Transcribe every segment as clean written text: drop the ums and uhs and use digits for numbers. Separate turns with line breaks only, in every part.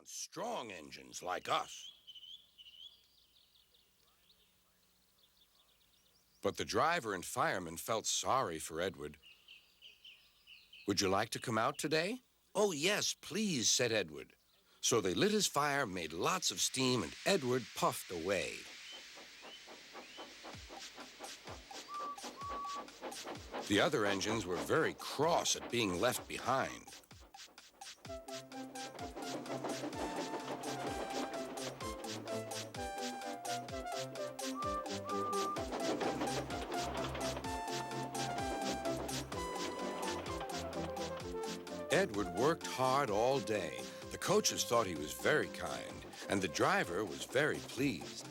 on strong engines like us. But the driver and fireman felt sorry for Edward. Would you like to come out today? Oh, yes, please, said Edward. So they lit his fire, made lots of steam, and Edward puffed away. The other engines were very cross at being left behind. Edward worked hard all day. The coaches thought he was very kind, and the driver was very pleased.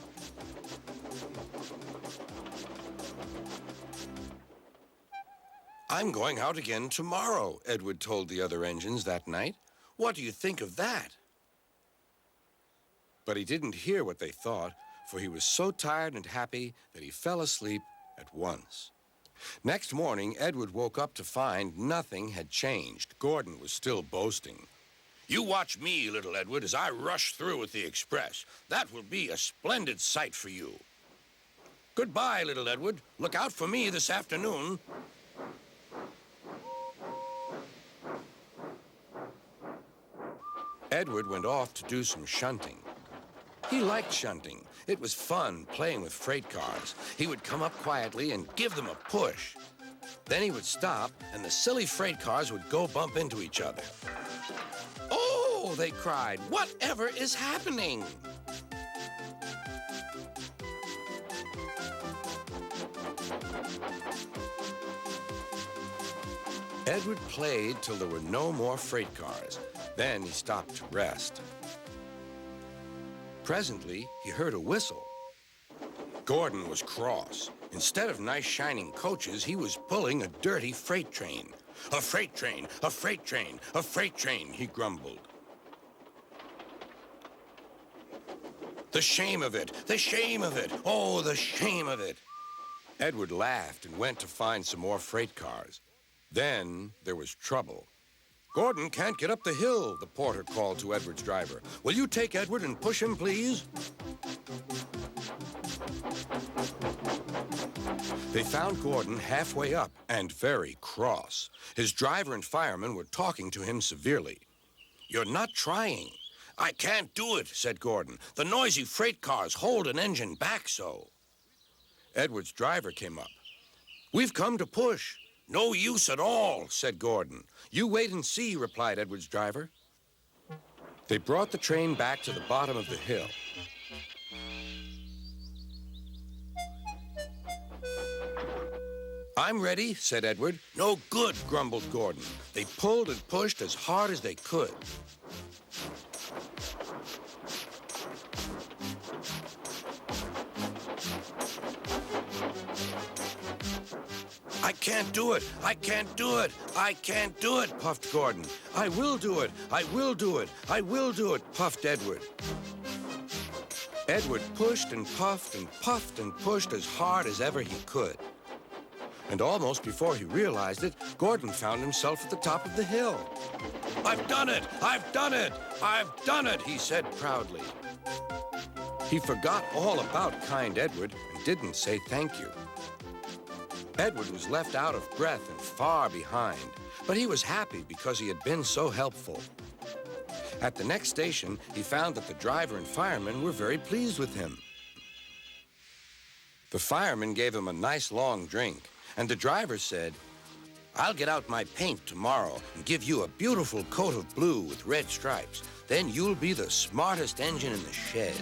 I'm going out again tomorrow, Edward told the other engines that night. What do you think of that? But he didn't hear what they thought, for he was so tired and happy that he fell asleep at once. Next morning, Edward woke up to find nothing had changed. Gordon was still boasting. You watch me, little Edward, as I rush through with the express. That will be a splendid sight for you. Goodbye, little Edward. Look out for me this afternoon. Edward went off to do some shunting. He liked shunting. It was fun playing with freight cars. He would come up quietly and give them a push. Then he would stop, and the silly freight cars would go bump into each other. Oh, they cried, whatever is happening? Edward played till there were no more freight cars. Then he stopped to rest. Presently, he heard a whistle. Gordon was cross. Instead of nice shining coaches, he was pulling a dirty freight train. A freight train, a freight train, a freight train, he grumbled. The shame of it, the shame of it, oh, the shame of it. Edward laughed and went to find some more freight cars. Then there was trouble. Gordon can't get up the hill, the porter called to Edward's driver. Will you take Edward and push him, please? They found Gordon halfway up and very cross. His driver and fireman were talking to him severely. You're not trying. I can't do it, said Gordon. The noisy freight cars hold an engine back so. Edward's driver came up. We've come to push. No use at all, said Gordon. You wait and see, replied Edward's driver. They brought the train back to the bottom of the hill. I'm ready, said Edward. No good, grumbled Gordon. They pulled and pushed as hard as they could. I can't do it. I can't do it. I can't do it, puffed Gordon. I will do it. I will do it. I will do it, puffed Edward. Edward pushed and puffed and puffed and pushed as hard as ever he could. And almost before he realized it, Gordon found himself at the top of the hill. I've done it! I've done it! I've done it, he said proudly. He forgot all about kind Edward and didn't say thank you. Edward was left out of breath and far behind, but he was happy because he had been so helpful. At the next station, he found that the driver and fireman were very pleased with him. The fireman gave him a nice long drink, and the driver said, I'll get out my paint tomorrow and give you a beautiful coat of blue with red stripes. Then you'll be the smartest engine in the shed.